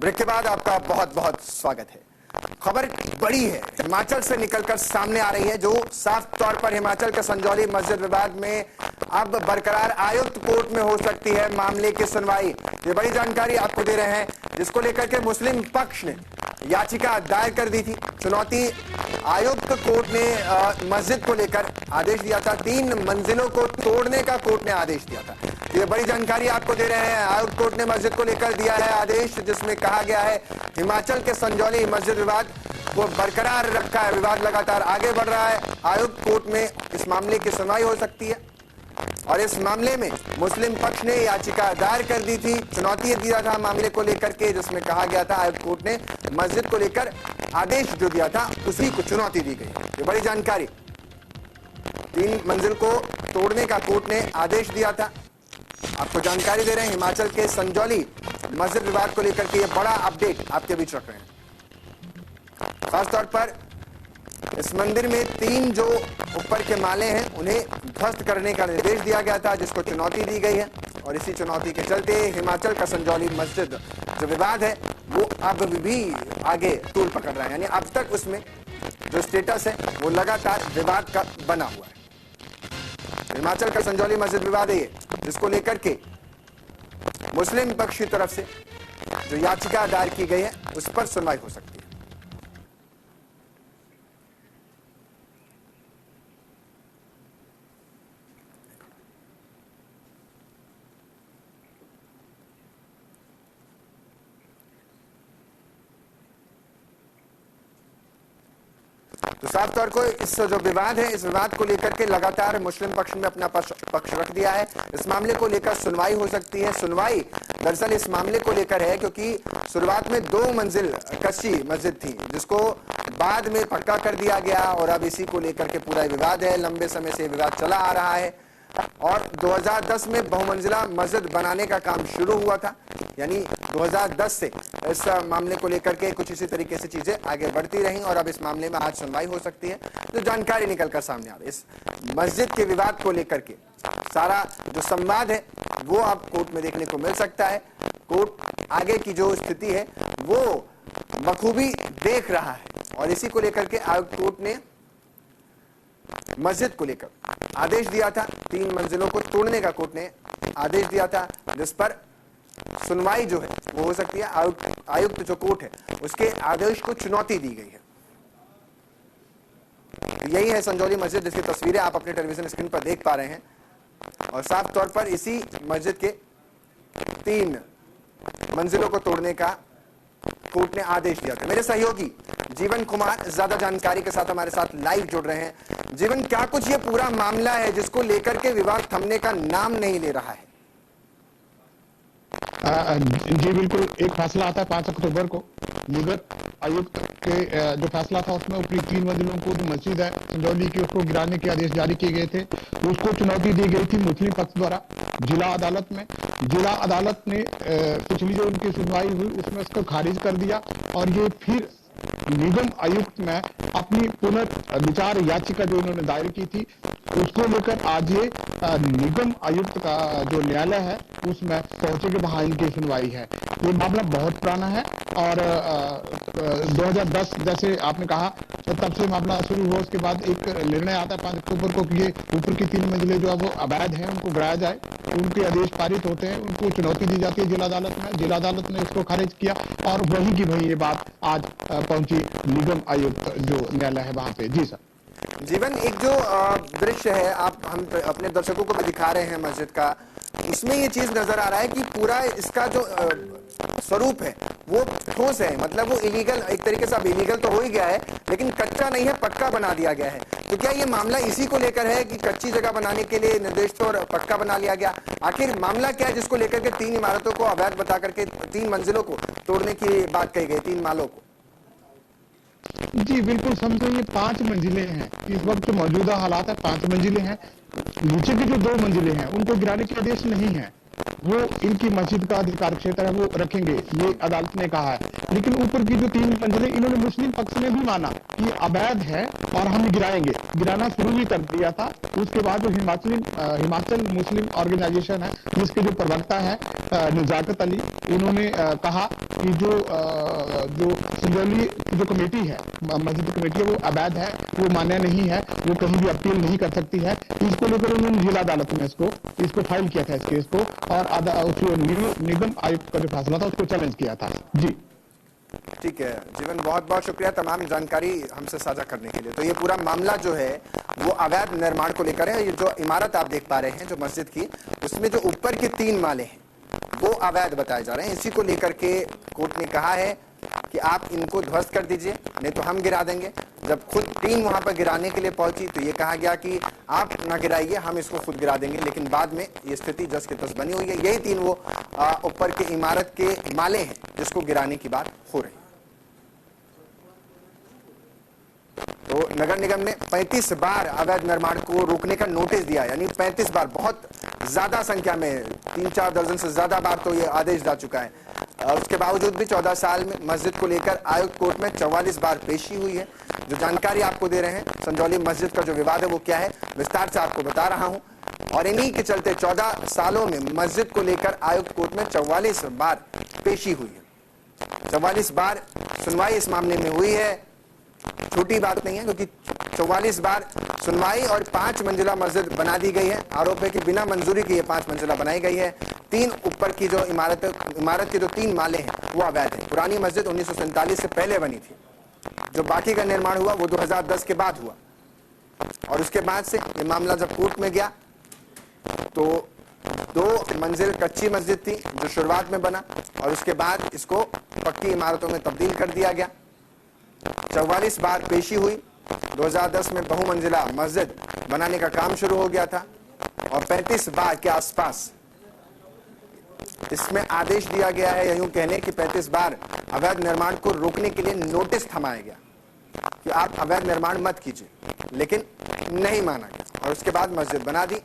Break के बाद आपका बहुत बहुत स्वागत है। खबर बड़ी है, हिमाचल से निकलकर सामने आ रही है, जो साफ तौर पर हिमाचल के संजौली मस्जिद विवाद में अब बरकरार आयुक्त कोर्ट में हो सकती है मामले की सुनवाई। ये बड़ी जानकारी आपको दे रहे हैं, जिसको लेकर के मुस्लिम पक्ष ने याचिका दायर कर दी थी। चुनौती आयुक्त कोर्ट ने मस्जिद को लेकर आदेश दिया था, 3 मंजिलों को तोड़ने का कोर्ट ने आदेश दिया था। ये बड़ी जानकारी आपको दे रहे हैं। आयुक्त कोर्ट ने मस्जिद को लेकर दिया है आदेश, जिसमें कहा गया है हिमाचल के संजौली मस्जिद विवाद को बरकरार रखा है। विवाद लगातार आगे बढ़ रहा है। आयुक्त कोर्ट में इस मामले की सुनवाई हो सकती है और इस मामले में मुस्लिम पक्ष ने याचिका दायर कर दी थी, चुनौती दिया था मामले को लेकर के, जिसमें कहा गया था आयुक्त कोर्ट ने मस्जिद को लेकर आदेश जो दिया था उसी को चुनौती दी गई। ये बड़ी जानकारी, 3 मंजिल को तोड़ने का कोर्ट ने आदेश दिया था। आपको जानकारी दे रहे हैं, हिमाचल के संजौली मस्जिद विवाद को लेकर के ये बड़ा अपडेट आपके बीच रख रहे हैं। खासतौर पर इस मंदिर में 3 जो ऊपर के माले हैं उन्हें ध्वस्त करने का निर्देश दिया गया था, जिसको चुनौती दी गई है और इसी चुनौती के चलते हिमाचल का संजौली मस्जिद जो विवाद है वो अब भी आगे तूल पकड़ रहा है। यानी अब तक उसमें जो स्टेटस है वो लगातार विवाद का बना हुआ है। हिमाचल का संजौली मस्जिद विवाद है, जिसको लेकर के मुस्लिम पक्ष की तरफ से जो याचिका दायर की गई है उस पर सुनवाई हो सकती है। तो साफ तौर को इस जो विवाद है, इस विवाद को लेकर के लगातार मुस्लिम पक्ष में अपना पक्ष रख दिया है। इस मामले को लेकर सुनवाई हो सकती है। सुनवाई दरअसल इस मामले को लेकर है क्योंकि शुरुआत में 2 मंजिल कच्ची मस्जिद थी, जिसको बाद में पक्का कर दिया गया और अब इसी को लेकर के पूरा विवाद है। लंबे समय से विवाद चला आ रहा है और 2010 में बहुमंजिला मस्जिद बनाने का काम शुरू हुआ था। यानी 2010 से इस मामले को लेकर के कुछ इसी तरीके से चीजें आगे बढ़ती रहीं और अब इस मामले में आज सुनवाई हो सकती है। जो जानकारी निकलकर सामने आ रही है, इस मस्जिद के विवाद को लेकर के सारा जो संवाद है वो अब कोर्ट में देखने को मिल सकता है। कोर्ट आगे की जो स्थिति है वो बखूबी देख रहा है और इसी को लेकर के आयुक्त कोर्ट ने मस्जिद को लेकर आदेश दिया था। 3 मंजिलों को तोड़ने का कोर्ट ने आदेश दिया था, जिस पर सुनवाई जो है वो हो सकती है। आयुक्त जो कोर्ट है उसके आदेश को चुनौती दी गई है। यही है संजौली मस्जिद, जिसकी तस्वीरें आप अपने टेलीविजन स्क्रीन पर देख पा रहे हैं और साफ तौर पर इसी मस्जिद के 3 मंजिलों को तोड़ने का कोर्ट ने आदेश दिया था। मेरे सहयोगी जीवन कुमार ज्यादा जानकारी के साथ हमारे साथ लाइव जुड़ रहे हैं। जीवन, क्या कुछ ये पूरा मामला है जिसको लेकर के विवाद थमने का नाम नहीं ले रहा है? जी बिल्कुल, एक फैसला आता है 5 अक्टूबर को। निगम आयुक्त के जो फैसला था उसमें ऊपरी 3 मंजिलों को जो मस्जिद है संजौली की उसको गिराने के आदेश जारी किए गए थे। उसको चुनौती दी गई थी मुस्लिम पक्ष द्वारा जिला अदालत में। जिला अदालत ने पिछली जो उनकी सुनवाई हुई उसमें उसको खारिज कर दिया और ये फिर निगम आयुक्त में अपनी पुनर्विचार याचिका जो इन्होंने दायर की थी उसको लेकर आज ये निगम आयुक्त का जो न्यायालय है उसमें पहुंचे के वहां इनकी सुनवाई है। ये मामला बहुत पुराना है और 2010 जैसे आपने कहा तो तब से मामला शुरू हुआ। उसके बाद एक निर्णय आता है 5 अक्टूबर को कि ये ऊपर की 3 मंजिलें जो है वो अवैध हैं उनको गिराया जाए। उनके आदेश पारित होते हैं, उनको चुनौती दी जाती है जिला अदालत में। जिला अदालत ने इसको खारिज किया और वही की वही ये बात आज पहुंची निगम आयुक्त जो न्यायालय है वहां पे। जी सर। जीवन, एक जो दृश्य है आप हम अपने दर्शकों को भी दिखा रहे हैं मस्जिद का, उसमें ये चीज नजर आ रहा है कि पूरा इसका जो स्वरूप है वो ठोस है। मतलब वो इलीगल, एक तरीके से अब इलीगल तो हो ही गया है लेकिन कच्चा नहीं है, पक्का बना दिया गया है। तो क्या ये मामला इसी को लेकर है कि कच्ची जगह बनाने के लिए निर्देश तो और पक्का बना लिया गया? आखिर मामला क्या है जिसको लेकर के 3 इमारतों को अवैध बता करके 3 मंजिलों को तोड़ने की बात कही गई, 3 मालों को? जी बिल्कुल, समझो ये 5 मंजिलें हैं। इस वक्त मौजूदा हालात है 5 मंजिलें हैं। नीचे की जो 2 मंजिलें हैं उनको गिराने के आदेश नहीं है। वो इनकी मस्जिद का अधिकार क्षेत्र है, वो रखेंगे, ये अदालत ने कहा है। लेकिन ऊपर की जो 3 मंजिलें, इन्होंने मुस्लिम पक्ष ने भी माना कि अवैध है और हम गिराएंगे, गिराना शुरू भी कर दिया था। उसके बाद जो हिमाचल मुस्लिम ऑर्गेनाइजेशन है, जिसके जो प्रवक्ता है नजाकत अली, इन्होंने कहा कि जो संजौली की जो कमेटी है, मस्जिद कमेटी है, वो अवैध है, वो मान्य नहीं है, वो कहीं भी अपील नहीं कर सकती है। इसको लेकर उन्होंने जिला अदालत में इसको फाइल किया था, इस केस को, और निगम आयुक्त का जो फैसला था उसको चैलेंज किया था। जी ठीक है जीवन, बहुत बहुत शुक्रिया तमाम जानकारी हमसे साझा करने के लिए। तो ये पूरा मामला जो है वो अवैध निर्माण को लेकर है। ये जो इमारत आप देख पा रहे हैं जो मस्जिद की, उसमें जो ऊपर के 3 माले हैं वो अवैध बताए जा रहे हैं। इसी को लेकर के कोर्ट ने कहा है कि आप इनको ध्वस्त कर दीजिए, नहीं तो हम गिरा देंगे। जब खुद टीम वहां पर गिराने के लिए पहुंची तो ये कहा गया कि आप ना गिराइए, हम इसको खुद गिरा देंगे। लेकिन बाद में ये स्थिति जस के तस बनी हुई है। यही 3 वो ऊपर के इमारत के माले हैं जिसको गिराने की बात हो रही है। तो नगर निगम ने 35 बार अवैध निर्माण को रोकने का नोटिस दिया, यानी 35 बार, बहुत ज्यादा संख्या में, 3-4 दर्जन से ज्यादा बार तो ये आदेश जा चुका है। उसके बावजूद भी 14 साल में मस्जिद को लेकर आयुक्त कोर्ट में 44 बार पेशी हुई है। जो जानकारी आपको दे रहे हैं संजौली मस्जिद का जो विवाद है वो क्या है, विस्तार से आपको बता रहा हूं। और इन्हीं के चलते 14 सालों में मस्जिद को लेकर आयुक्त कोर्ट में 44 बार पेशी हुई है। 44 बार सुनवाई इस मामले में हुई है। छोटी बात नहीं है, क्योंकि 44 बार सुनवाई और 5 मंजिला मस्जिद बना दी गई है। आरोप है कि बिना मंजूरी के ये 5 मंजिला बनाई गई है। 3 ऊपर की जो इमारत के जो 3 माले हैं वो अवैध है। पुरानी मस्जिद 1947 से पहले बनी थी। जो बाकी का निर्माण हुआ वो 2010 के बाद हुआ। और उसके बाद से ये मामला जब कोर्ट में गया तो 2 मंजिल कच्ची मस्जिद थी जो शुरुआत में बना, और उसके बाद इसको पक्की इमारतों में तब्दील कर दिया गया। 44 बार पेशी हुई। 2010 में बहुमंजिला मस्जिद बनाने का काम शुरू हो गया था, और 35 बार के आसपास इसमें आदेश दिया गया है, या यूं कहने कि 35 बार अवैध निर्माण को रोकने के लिए नोटिस थमाया गया कि आप अवैध निर्माण मत कीजिए, लेकिन नहीं माना गया और उसके बाद मस्जिद बना दी।